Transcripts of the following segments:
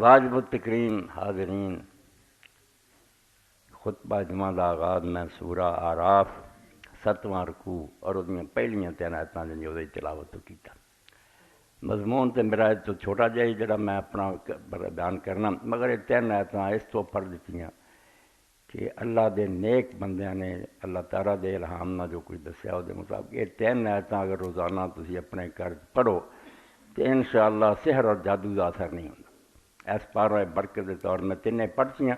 واجب التکریم حاضرین، خطبہ جمعہ دا آغاز میں سورہ آراف 7واں رکوع اور اس میں پہلیاں 3 آیتاں جی وہ تلاوت کیتا۔ مضمون تے میرا تو چھوٹا جہا جڑا میں اپنا بیان کرنا، مگر یہ 3 آیتاں اس تو پڑھ دیتیاں کہ اللہ دے نیک بندیاں نے اللہ تعالیٰ دے الہام نہ جو کچھ دسیا وہ مطابق یہ 3 آیتاں اگر روزانہ تسی اپنے گھر پڑھو تو انشاءاللہ سحر اور جادو کا اثر نہیں ہوتا۔ اس پارہ برکت کے طور میں 3 پڑھتیاں،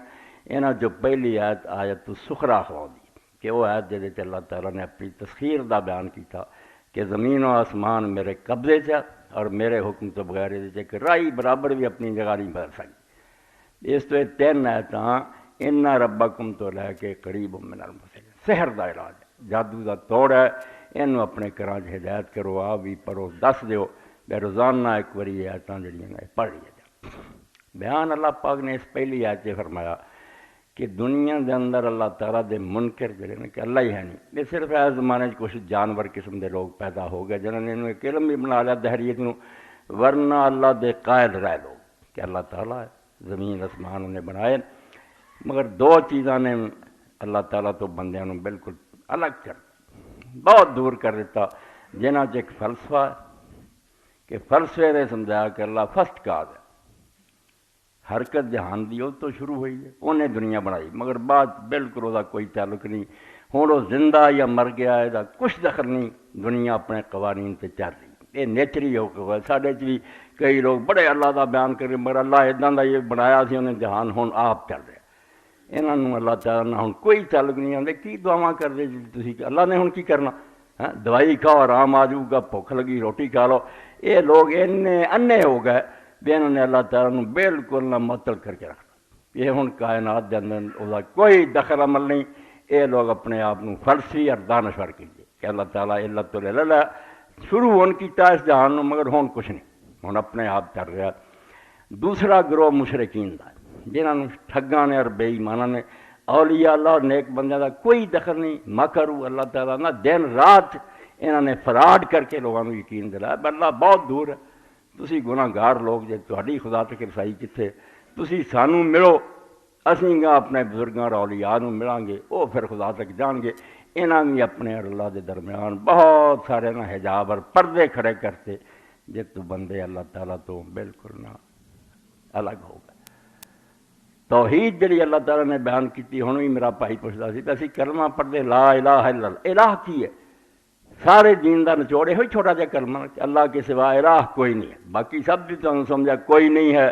انہاں جو پہلی آیت سخرا خوا دی کہ وہ آیت جہاں اللہ تعالیٰ نے اپنی تسخیر دا بیان کیتا کہ زمین و آسمان میرے قبضے چا اور میرے حکم تو بغیر کہ رائی برابر بھی اپنی جگہ نہیں بدل سکتی۔ اس تو یہ 3 آیتاں ان ربکم تو لے کے قریب من المسلم، سحر دا علاج ہے، جادو دا توڑ ہے، انہوں اپنے گھراں ہدایت کرو، آپ بھی پڑھو، دس دیو بے روزانہ ایک واری آیتاں جڑیاں نے پڑھ لیا جائے۔ بیان اللہ پاک نے اس پہلی آیت سے فرمایا کہ دنیا دے اندر اللہ تعالیٰ دے منکر جڑے نے کہ اللہ ہی ہے نہیں، یہ صرف اس زمانے کچھ جانور قسم دے لوگ پیدا ہو گئے جنہوں نے انہوں ایک علم بھی بنا لیا دہریت نو، ورنہ اللہ دے قائل رہ لوگ کہ اللہ تعالیٰ ہے، زمین آسمان انہیں بنائے، مگر 2 چیزاں نے اللہ تعالیٰ تو بندیاں نو بالکل الگ کر بہت دور کر دیتا، جنہاں ایک فلسفہ ہے کہ فلسفے نے سمجھایا کہ اللہ فسٹ کاز ہے، حرکت جہان دی تو شروع ہوئی ہے، انہیں دنیا بنائی مگر بعد بالکل وہ کوئی تعلق نہیں، ہوں وہ زندہ یا مر گیا ہے کچھ دخل نہیں، دنیا اپنے قوانین سے چل رہی، یہ نیچری ہو کے ساڈے بھی کئی لوگ بڑے اللہ دا بیان کر مگر اللہ اداں دا یہ بنایا سی انہیں جہان ہوں آپ چل رہا، انہوں اللہ تعالیٰ نہ ہوں کوئی تعلق نہیں آتے، کی دعاواں کر دے جی تسی کہ اللہ نے ہوں کی کرنا، دوائی کھاؤ آرام آ جاؤ گا، بھوک لگی روٹی کھا لو، یہ لوگ انے ہو گئے بھی انہوں نے اللہ تعالیٰ نے بالکل نہ معطل کر کے رکھنا، یہ ہوں کائنات کے اندر وہ کوئی دخل عمل نہیں، یہ لوگ اپنے آپ کو فلسفی اور دانشور کیجیے کہ اللہ تعالیٰ علت تو لے شروع ہون کیتا اس جہان مگر ہون کچھ نہیں، ہوں اپنے آپ کر رہا۔ دوسرا گروہ مشرکین دا جنہوں نے ٹھگاں نے اور بے ایماناں نے اولیاء اللہ اور نیک بندیاں دا کوئی دخل نہیں، مکروا اللہ تعالیٰ نہ دن رات انہوں نے فراڈ کر کے لوگوں کو یقین دلایا، اللہ بہت دور ہے، تسی گناہ گار لوگ جے تہاڈی خدا تک رسائی کتنے، تسی سانو ملو، اسیں گا اپنے بزرگاں اور اولیاء نو ملان گے، وہ پھر خدا تک جان گے، انہاں بھی اپنے اور اللہ دے درمیان بہت سارے نہ حجاب اور پردے کھڑے کرتے جے تو بندے اللہ تعالیٰ تو بالکل نہ الگ ہو گئے۔ توحید جڑی اللہ تعالیٰ نے بیان کی ہوں بھی میرا بھائی پوچھتا سی اسی کلمہ پڑھتے لا الہ الا اللہ، الہ کی ہے؟ سارے دین دا نچوڑ یہ چھوٹا جا کلمہ کہ اللہ کے سوا الہ کوئی نہیں ہے، باقی سب بھی تمہیں سمجھا کوئی نہیں ہے،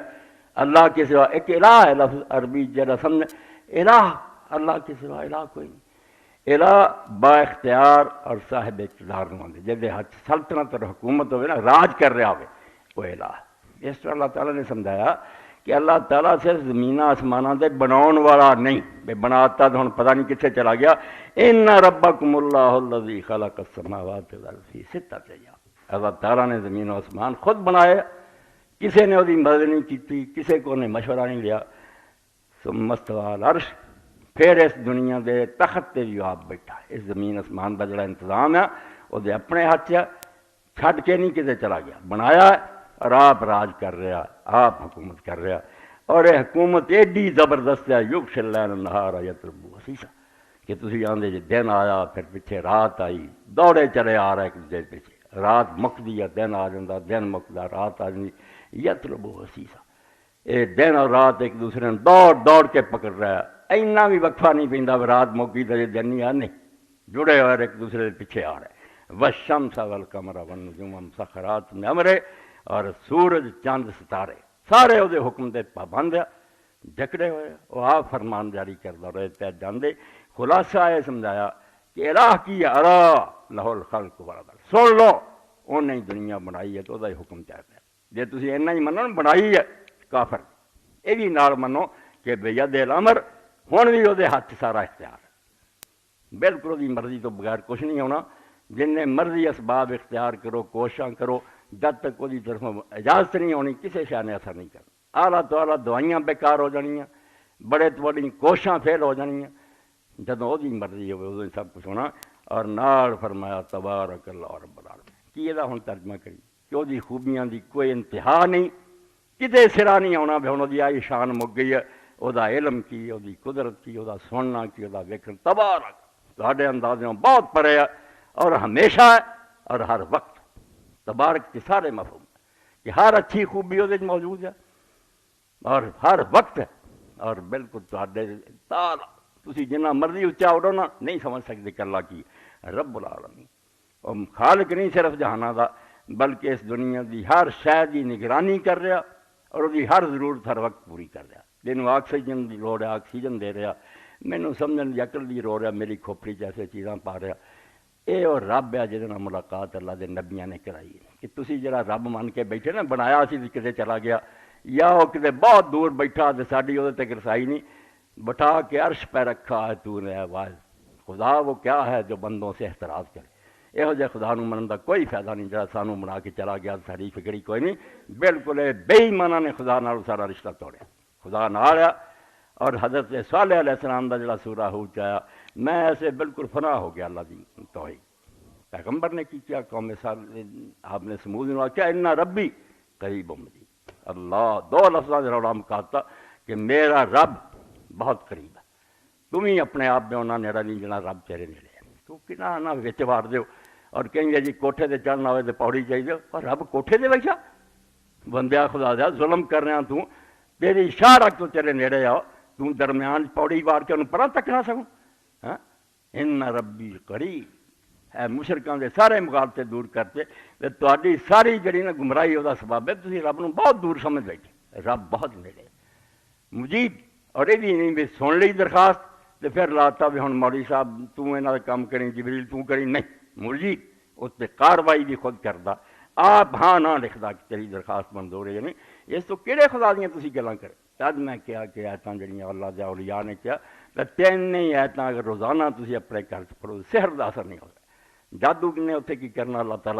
اللہ کے سوا ایک الہ ہے، لفظ عربی جڑا سمجھ الہ، اللہ کے سوا الہ کوئی نہیں، الہ با اختیار اور صاحب اقتدار نو آندے جدے ہاتھ سلطنت اور حکومت ہوئے نا، راج کر رہا ہوئے وہ الہ۔ اس طرح اللہ تعالیٰ نے سمجھایا کہ اللہ تعالیٰ صرف زمین آسمانہ دے بناؤن والا نہیں، بے بناتا تو ہن پتہ نہیں کتنے چلا گیا، ان ربکم اللہ الذی خلق السماوات والارض فی 6 ایام، اللہ تعالیٰ نے زمین و آسمان خود بنائے، کسی نے وہی مدد نہیں کی، کسی کو نے مشورہ نہیں لیا، ثم استوى علی العرش، پھر اس دنیا دے تخت تے بھی آپ بیٹھا، اس زمین آسمان کا جڑا انتظام ہے وہ دے اپنے ہاتھ ہے، چھڈ کے نہیں کتے چلا گیا، بنایا ہے اور آپ راج کر رہا، آپ حکومت کر رہا، اور یہ حکومت ایڈی زبردست ہے، یغشی اللیل النہار یطلبہ حثیثا کہ تسی آندے جی دن آیا پھر پیچھے رات آئی، دوڑے چلے آ رہا ایک دوسرے پیچھے، رات مکدی ہے دن آ جاتا، دن مکدا رات آ جاتی، یطلبہ حثیثا، یہ دن اور رات ایک دوسرے نے دوڑ دوڑ کے پکڑ رہا ہے، اینا بھی وقفہ نہیں پیندا رات موکی تو دن نہیں آنے، جڑے ہوئے ایک دوسرے کے پیچھے آ رہے، والشمس والقمر والنجوم مسخرات بامرہ، اور سورج چاند ستارے سارے وہ حکم دے پابند ہے، جکڑے ہوئے وہ آپ فرمان جاری کرتا رہے پہ جاندے۔ خلاصہ یہ سمجھایا کہ الہ کی ارا لہ الخلق والامر، سن لو انہیں دنیا بنائی ہے تو وہ حکم چاہتا ہے، جے تسی اینا ہی منو بنائی ہے کافر، یہ بھی نال منو کہ بید الامر، ہن بھی وہ ہاتھ سارا اختیار ہے، بالکل وہ مرضی تو بغیر کچھ نہیں ہونا، جن مرضی اسباب اختیار کرو، کوششاں کرو، جب تک وہ طرف اجازت نہیں ہونی کسی شے نے اثر نہیں کرنا، اعلیٰ تو اعلیٰ دوائیاں بیکار ہو جانیاں، بڑے تو بڑی کوششاں فیل ہو جانیاں، جدوں وہ مرضی ہوئے ادو سب کچھ ہونا۔ اور نال فرمایا تبارک اللہ رب العالمین، کی یہ ہوں ترجمہ کری کہ وہ خوبیاں دی کوئی انتہا نہیں، کدے سرا نہیں آنا بھی ہوں آئی شان مک گئی ہے، وہ علم کی، وہ قدرت کی، وہ سننا کی، وہ ویکھن تبارک تھوڑے اندازوں بہت پرے ہے اور ہمیشہ ہے اور ہر وقت۔ تبارک کے سارے مفہوم کہ ہر اچھی خوبی وہ موجود ہے اور ہر وقت ہے، اور بالکل تھی جنہ مرضی اچا اڑو نا نہیں سمجھ سکتے کہ اللہ کی رب العالمین اور خالق نہیں صرف جہانہ دا بلکہ اس دنیا دی ہر شے دی نگرانی کر رہا اور وہ ہر ضرورت ہر وقت پوری کر رہا۔ جنہوں آکسیجن دی لوڑ ہے آکسیجن دے رہا، مینوں سمجھن دی عقل دی لوڑ ہے میری کھوپڑی جیسے چیزاں پا رہا۔ یہ اور رب ہے جہاں ملاقات اللہ دے نبیاں نے کرائی کہ تسی جڑا رب من کے بیٹھے نا بنایا اسی کتے چلا گیا یا وہ کتے بہت دور بیٹھا تو ساری وہ تک رسائی نہیں، بٹھا کے عرش پہ رکھا ہے تو نے آواز خدا وہ کیا ہے جو بندوں سے احتراز کرے۔ یہو جہ خدا نو منن دا کوئی فائدہ نہیں جڑا سانو بنا کے چلا گیا، ساری فکری کوئی نہیں، بالکل بے ایماناں نے خدا نال سارا رشتہ توڑیا، خدا نال آیا۔ اور حضرت صالح علیہ السلام دا جڑا سورہ ہود آیا، میں ایسے بالکل فنا ہو گیا اللہ دی توحید۔ پیغمبر نے کی کیا قوم آپ نے سمود نے کیا ان ربی قریب مجید، اللہ دو لفظوں سے روڑا مکاتا کہ میرا رب بہت قریب ہے، تم ہی اپنے آپ میں انہاں نیڑا نہیں جنا رب تیرے نیڑے ہے۔ تو کنا نہ وچ وار دیو اور کہیں گے جی کوٹھے تے چڑھنا ہوئے تے پوڑی چاہیے، پر رب کوٹھے دے بیٹھا بندیا خدا دیا ظلم کر رہا تو تیری شاہ رکھ تو تیرے نیڑے آؤ، تو درمیان پوڑی وار کے انہوں پرا تک نہ سکوں۔ ہاں ان ربی قریب ہے، مشرکاں دے سارے مغالطے دور کرتے تے تہاڈی ساری جڑی نا گمراہی وہ سبب ہے، تسی رب نو بہت دور سمجھ بیٹھے، رب بہت نیڑے مجید۔ اور یہ نہیں بھی سن لی درخواست تو پھر لاتا بھی ہوں مولوی صاحب تو انہاں دا کام کریں، جبریل تو کریں، نہیں، مجید اس پہ کاروائی بھی خود کردا، آپ ہاں نہ لکھدا کہ تیری درخواست منظور ہے نہیں۔ اس تو کہڑے خدا دیاں تسی گلاں کرے؟ تد میں کیا کہ آیتاں جڑیاں اللہ دے اولیاء نے کیا تین ہی آیتاں اگر روزانہ تسی اپنے گھر پڑھو سحر دا اثر نہیں ہوگا، جادو نے اتنے کی کرنا اللہ تعالیٰ